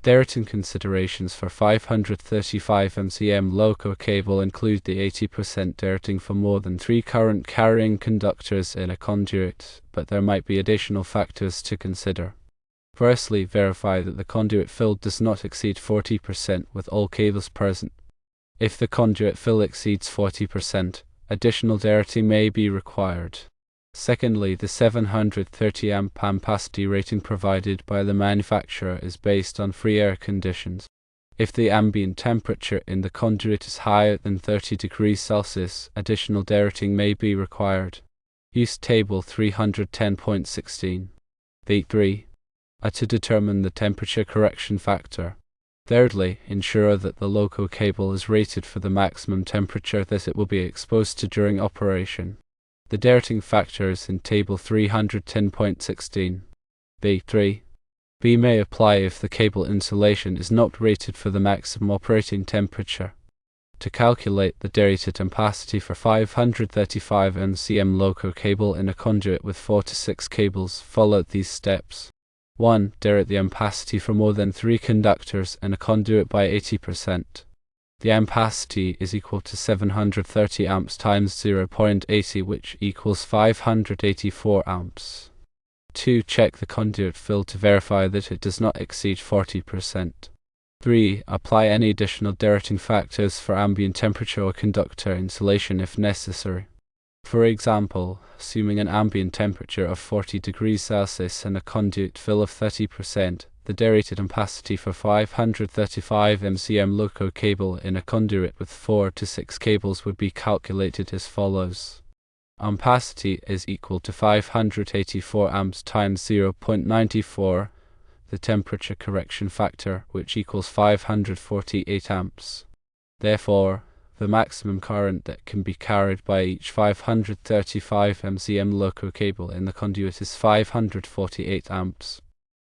Derating considerations for 535MCM Loco cable include the 80% derating for more than 3 current carrying conductors in a conduit, but there might be additional factors to consider. Firstly, verify that the conduit fill does not exceed 40% with all cables present. If the conduit fill exceeds 40%, additional derating may be required. Secondly, the 730 ampacity rating provided by the manufacturer is based on free air conditions. If the ambient temperature in the conduit is higher than 30 degrees Celsius, additional derating may be required. Use Table 310.16. V3. To determine the temperature correction factor. Thirdly, ensure that the Loco cable is rated for the maximum temperature that it will be exposed to during operation. The derating factor is in Table 310.16. V3. V may apply if the cable insulation is not rated for the maximum operating temperature. To calculate the derated ampacity for 535MCM Loco cable in a conduit with 4 to 6 cables, follow these steps. 1. Derate the ampacity for more than 3 conductors in a conduit by 80%. The ampacity is equal to 730 amps times 0.80, which equals 584 amps. 2. Check the conduit fill to verify that it does not exceed 40%. 3. Apply any additional derating factors for ambient temperature or conductor insulation if necessary. For example, assuming an ambient temperature of 40 degrees Celsius and a conduit fill of 30%, the derated ampacity for 535MCM Loco cable in a conduit with 4 to 6 cables would be calculated as follows. Ampacity is equal to 584 amps times 0.94, the temperature correction factor, which equals 548 amps. Therefore, the maximum current that can be carried by each 535MCM Loco cable in the conduit is 548 amps.